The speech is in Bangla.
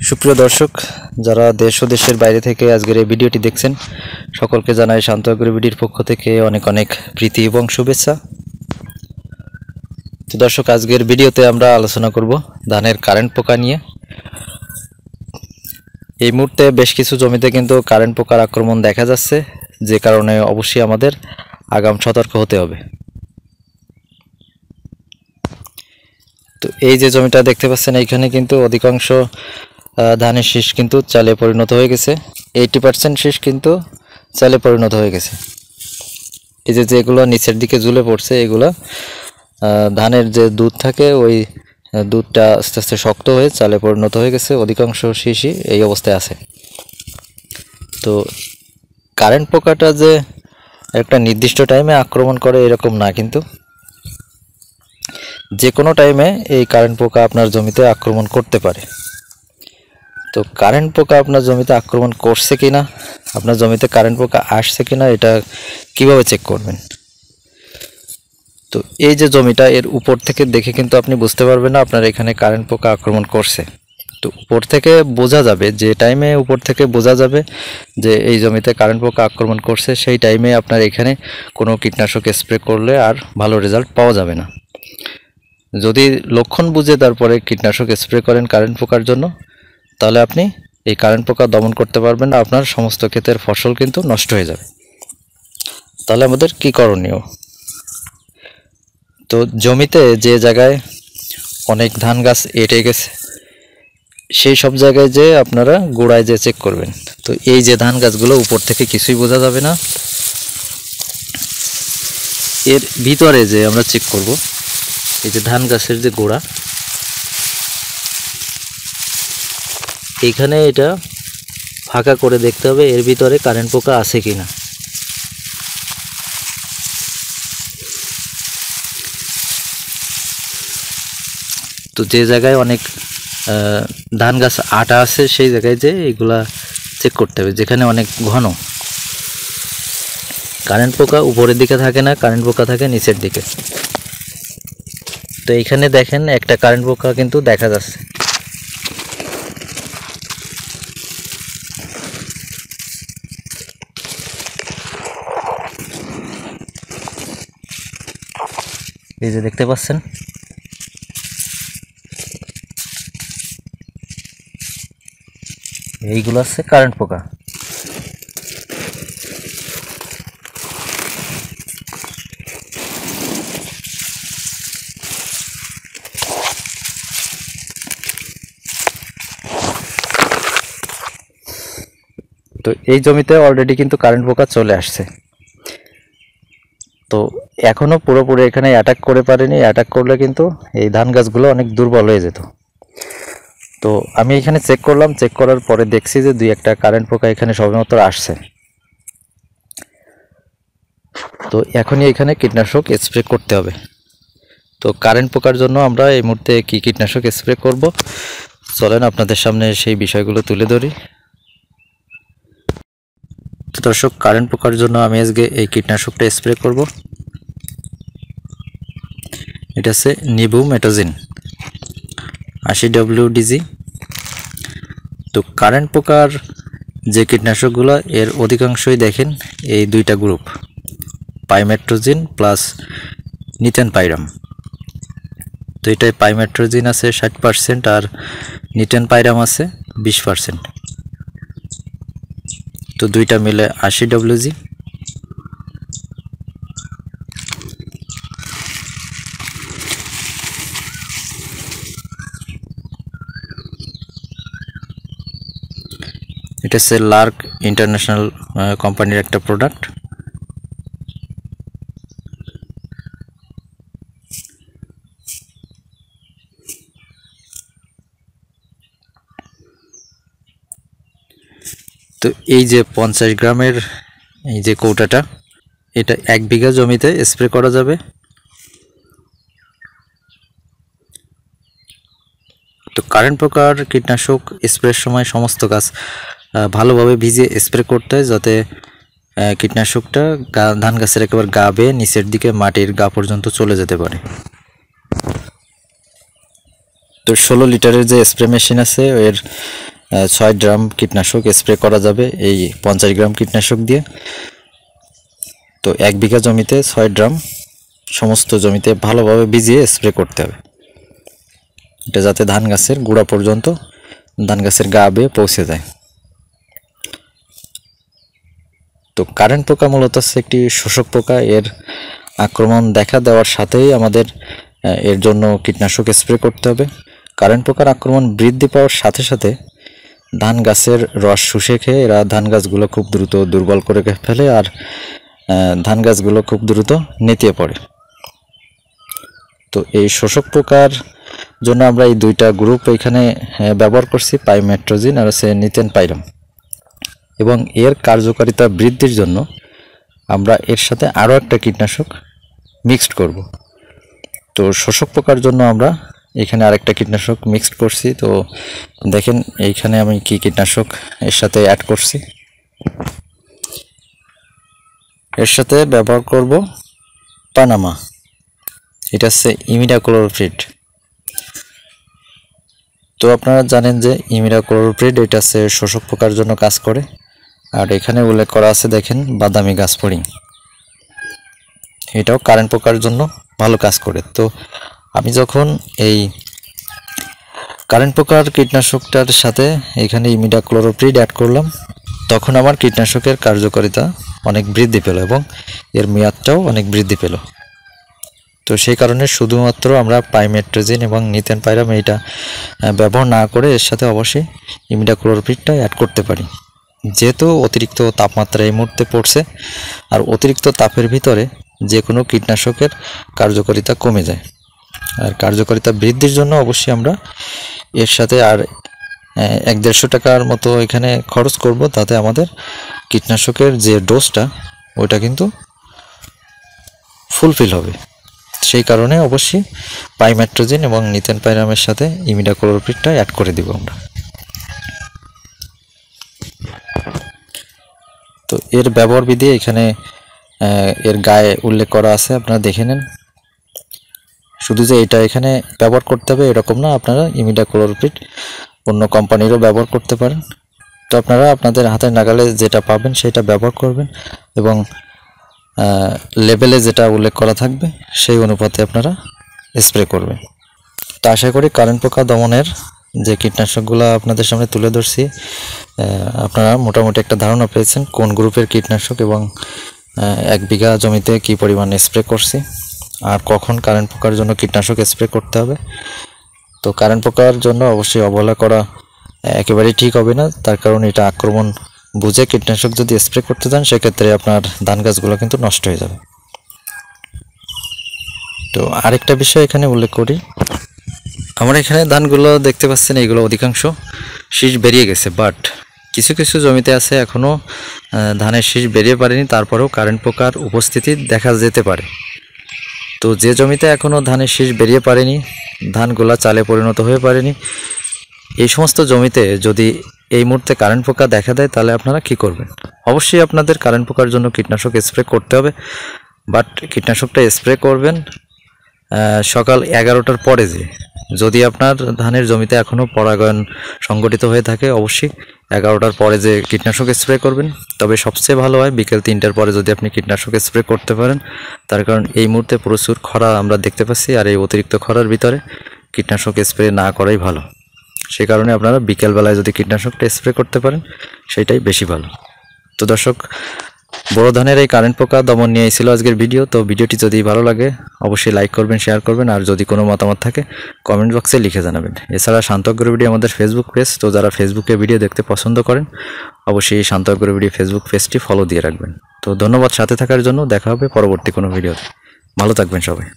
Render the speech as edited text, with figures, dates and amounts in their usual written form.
সুপ্রিয় দর্শক, যারা দেশ ও দেশের বাইরে থেকে আজকের এই ভিডিওটি দেখছেন, সকলকে জানাই শান্ত এগ্রোভিডির পক্ষ থেকে অনেক অনেক প্রীতি এবং শুভেচ্ছা। তো দর্শক, আজকের ভিডিওতে আমরা আলোচনা করব ধানের কারেন্ট পোকা নিয়ে। এই মুহূর্তে বেশ কিছু জমিতে কিন্তু কারেন্ট পোকার আক্রমণ দেখা যাচ্ছে, যে কারণে অবশ্যই আমাদের আগাম সতর্ক হতে হবে। তো এই যে জমিটা দেখতে পাচ্ছেন, এইখানে কিন্তু অধিকাংশ ধানের শীষ কিন্তু চালে পরিণত হয়ে গেছে। 80% শীষ কিন্তু চালে পরিণত হয়ে গেছে। এই যে যেগুলো নিচের দিকে ঝুলে পড়ছে, এগুলো ধানের যে দুধ থাকে, ওই দুধটা আস্তে আস্তে শক্ত হয়ে চালে পরিণত হয়ে গেছে। অধিকাংশ শীষই এই অবস্থায় আছে। তো কারেন্ট পোকাটা যে একটা নির্দিষ্ট টাইমে আক্রমণ করে এরকম না, কিন্তু যে কোনো টাইমে এই কারেন্ট পোকা আপনার জমিতে আক্রমণ করতে পারে। তো কারেন্ট পোকা আপনার জমিতে আক্রমণ করছে কিনা, আপনার জমিতে কারেন্ট পোকা আসছে কিনা, এটা কিভাবে চেক করবেন? তো এই যে জমিটা, এর উপর থেকে দেখে কিন্তু আপনি বুঝতে পারবেন না আপনার এখানে কারেন্ট পোকা আক্রমণ করছে। তো উপর থেকে বোঝা যাবে, যে টাইমে উপর থেকে বোঝা যাবে যে এই জমিতে কারেন্ট পোকা আক্রমণ করছে, সেই টাইমে আপনার এখানে কোনো কীটনাশক স্প্রে করলে আর ভালো রেজাল্ট পাওয়া যাবে না। যদি লক্ষণ বুঝে তারপরে কীটনাশক স্প্রে করেন কারেন্ট পোকার জন্য, তাহলে আপনি এই কারেন্ট পোকা দমন করতে পারবেন না, আপনার সমস্ত ক্ষেতের ফসল কিন্তু নষ্ট হয়ে যাবে। তাহলে আমাদের কি করণীয়? তো জমিতে যে জায়গায় অনেক ধান গাছ এঁটে গেছে, সেই সব জায়গায় যে আপনারা গোড়ায় যে চেক করবেন। তো এই যে ধান গাছগুলো, উপর থেকে কিছুই বোঝা যাবে না, এর ভিতরে যে আমরা চেক করব, এই যে ধান গাছের যে গোড়া, এইখানে এটা ফাঁকা করে দেখতে হবে এর ভিতরে কারেন্ট পোকা আছে কিনা। তো যে জায়গায় অনেক ধান গাছ আটা আছে, সেই জায়গায় যে এগুলা চেক করতে হবে। যেখানে অনেক ঘন কারেন্ট পোকা, উপরের দিকে থাকে না, কারেন্ট পোকা থাকে নিচের দিকে। তো এইখানে দেখেন একটা কারেন্ট পোকা কিন্তু দেখা যাচ্ছে। এই যে দেখতে পাচ্ছেন, এইগুলো আছে কারেন্ট পোকা। তো এই জমিতে অলরেডি কিন্তু কারেন্ট পোকা চলে আসছে। তো এখনো পুরোপুরি এখানে অ্যাটাক করে পারেনি। অ্যাটাক করলে কিন্তু এই ধান গাছগুলো অনেক দুর্বল হয়ে যেত। তো আমি এখানে চেক করলাম, চেক করার পরে দেখছি যে দুই একটা কারেন্ট পোকা এখানে সবেমাত্র আসছে। তো এখনই এখানে কীটনাশক স্প্রে করতে হবে। তো কারেন্ট পোকার জন্য আমরা এই মুহূর্তে কি কীটনাশক স্প্রে করব, চলেন আপনাদের সামনে সেই বিষয়গুলো তুলে ধরি। তো দর্শক, কারেন্ট পোকার জন্য আমি আজকে এই কীটনাশকটা স্প্রে করব। এটা হচ্ছে নিবুমেটাজিন 80 WDG। তো কারেন্ট পোকার যে কীটনাশকগুলো, এর অধিকাংশই দেখেন এই দুইটা গ্রুপ, পাইমেট্রোজিন প্লাস নিটেন পাইরাম। তো এটাই পাইমেট্রোজিন আছে 60% আর নিটেন পাইরাম আছে 20%। তো দুইটা মিলে 80 WG। এটা হচ্ছে লার্ক ইন্টারন্যাশনাল কোম্পানির একটা প্রোডাক্ট। তো এই যে 50 গ্রামের এই যে কৌটাটা, এটা 1 বিঘা জমিতে স্প্রে করা যাবে। তো কারেন্ট পোকার কীটনাশক স্প্রের সময় সমস্ত গাছ ভালোভাবে ভিজিয়ে স্প্রে করতে হয়, যাতে কীটনাশকটা ধান গাছের একেবারে গা বেয়ে নিচের দিকে মাটির গা পর্যন্ত চলে যেতে পারে। তো 16 লিটারের যে স্প্রে মেশিন আছে, এর 6 ড্রাম কীটনাশক স্প্রে করা যাবে এই 50 গ্রাম কীটনাশক দিয়ে। তো 1 বিঘা জমিতে 6 ড্রাম সমস্ত জমিতে ভালোভাবে ভিজিয়ে স্প্রে করতে হবে, এটা যাতে ধান গাছের গোড়া পর্যন্ত ধান গাছের গা বেয়ে পৌঁছে যায়। তো কারেন্ট পোকা মূলত হচ্ছে একটি শোষক পোকা, এর আক্রমণ দেখা দেওয়ার সাথেই আমাদের এর জন্য কীটনাশক স্প্রে করতে হবে। কারেন্ট পোকার আক্রমণ বৃদ্ধি পাওয়ার সাথে সাথে ধান গাছের রস শুষে খেয়ে এরা ধান গাছগুলো খুব দ্রুত দুর্বল করে ফেলে, আর ধান গাছগুলো খুব দ্রুত নেতিয়ে পড়ে। তো এই শোষক পোকার জন্য আমরা এই দুইটা গ্রুপ এখানে ব্যবহার করছি, পাইমেট্রোজিন আর হচ্ছে নিতেন পাইরাম, এবং এর কার্যকারিতা বৃদ্ধির জন্য আমরা এর সাথে আরও একটা কীটনাশক মিক্সড করব। তো শোষক পোকার জন্য আমরা এখানে আরেকটা কীটনাশক মিক্সড করছি। তো দেখেন এইখানে আমি কি কীটনাশক এর সাথে অ্যাড করছি। এর সাথে ব্যবহার করব পানামা, এটা হচ্ছে ইমিডাক্লোরোপ্রিড। তো আপনারা জানেন যে ইমিডাক্লোরোপ্রিড এটা হচ্ছে শোষক পোকার জন্য কাজ করে, আর এখানে উল্লেখ করা আছে দেখেন বাদামি গাছ ফড়িং, এটাও কারেন্ট পোকার জন্য ভালো কাজ করে। তো আমি যখন এই কারেন্ট পোকার কীটনাশকটার সাথে এখানে ইমিডাক্লোরোপ্রিড অ্যাড করলাম, তখন আমার কীটনাশকের কার্যকারিতা অনেক বৃদ্ধি পেল এবং এর মেয়াদটাও অনেক বৃদ্ধি পেল। তো সেই কারণে শুধুমাত্র আমরা পাইমেট্রোজিন এবং নিতেন পাইরাম এইটা ব্যবহার না করে এর সাথে অবশ্যই ইমিডাক্লোরোপ্রিডটা অ্যাড করতে পারি, যেহেতু অতিরিক্ত তাপমাত্রা এই মুহূর্তে পড়ছে, আর অতিরিক্ত তাপের ভিতরে যে কোনো কীটনাশকের কার্যকারিতা কমে যায়। আর কার্যকারিতা বৃদ্ধির জন্য অবশ্যই আমরা এর সাথে আর 100-150 টাকার মতো এখানে খরচ করব, তাতে আমাদের কীটনাশকের যে ডোজটা ওইটা কিন্তু ফুলফিল হবে। সেই কারণে অবশ্যই পাইমেট্রোজিন এবং নিতেন পাইরামের সাথে ইমিডাক্লোরোপ্রিডটা অ্যাড করে দিব আমরা। তো এর ব্যবহার বিধি এখানে এর গায়ে উল্লেখ করা আছে, আপনারা দেখে নেন। শুধু যে এটা এখানে ব্যবহার করতে হবে এরকম না, আপনারা ইমিডাক্লোরোপ্রিড অন্য কোম্পানিরও ব্যবহার করতে পারেন। তো আপনারা আপনাদের হাতের নাগালে যেটা পাবেন সেটা ব্যবহার করবেন, এবং লেবেলে যেটা উল্লেখ করা থাকবে সেই অনুপাতে আপনারা স্প্রে করবেন। তো আশা করি কারেন্ট পোকা দমনের যে কীটনাশকগুলো আপনাদের সামনে তুলে ধরছি, আপনারা মোটামুটি একটা ধারণা পেয়েছেন কোন গ্রুপের কীটনাশক এবং 1 বিঘা জমিতে কি পরিমাণ স্প্রে করছি, আর কখন কারেন্ট পোকার জন্য কীটনাশক স্প্রে করতে হবে। তো কারেন্ট পোকার জন্য অবশ্যই অবহেলা করা একেবারেই ঠিক হবে না, তার কারণ এটা আক্রমণ বুঝে কীটনাশক যদি স্প্রে করতে যান সেক্ষেত্রে আপনার ধান গাছগুলো কিন্তু নষ্ট হয়ে যাবে। তো আরেকটা বিষয় এখানে উল্লেখ করি, আমার এখানে ধানগুলো দেখতে পাচ্ছেন এগুলো অধিকাংশ শীষ বেরিয়ে গেছে, বাট কিছু কিছু জমিতে আছে এখনও ধানের শীষ বেরিয়ে পারেনি, তারপরেও কারেন্ট পোকার উপস্থিতি দেখা যেতে পারে। তো যে জমিতে এখনও ধানের শীষ বেরিয়ে পারেনি, ধানগুলা চালে পরিণত হয়ে পারেনি, এই সমস্ত জমিতে যদি এই মুহূর্তে কারেন্ট পোকা দেখা দেয় তাহলে আপনারা কি করবেন? অবশ্যই আপনাদের কারেন্ট পোকার জন্য কীটনাশক স্প্রে করতে হবে, বাট কীটনাশকটা স্প্রে করবেন সকাল 11টার পরে। যদি আপনার ধানের জমিতে এখনও পরাগায়ন সংগঠিত হয়ে থাকে অবশ্যই 11টার পরে যে কীটনাশক স্প্রে করবেন। তবে সবচেয়ে ভালো হয় বিকেল 3টার পরে যদি আপনি কীটনাশক স্প্রে করতে পারেন, তার কারণ এই মুহূর্তে প্রচুর খরা আমরা দেখতে পাচ্ছি, আর এই অতিরিক্ত খরার ভিতরে কীটনাশক স্প্রে না করাই ভালো। সেই কারণে আপনারা বিকেলবেলায় যদি কীটনাশকটা স্প্রে করতে পারেন সেটাই বেশি ভালো। তো দর্শক, বড় ধানের এই কারেন্ট পোকা দমন নিয়ে ছিল আজকের ভিডিও। তো ভিডিওটি যদি ভালো লাগে অবশ্যই লাইক করবেন, শেয়ার করবেন, আর যদি কোনো মতামত থাকে কমেন্ট বক্সে লিখে জানাবেন। এছাড়া শান্ত অগ্রভিডি আমাদের ফেসবুক পেজ, তো যারা ফেসবুকে ভিডিও দেখতে পছন্দ করেন অবশ্যই এই শান্ত অগ্রভিডি ফেসবুক পেজটি ফলো দিয়ে রাখবেন। তো ধন্যবাদ সাথে থাকার জন্য, দেখা হবে পরবর্তী কোনো ভিডিওতে। ভালো থাকবেন সবাই।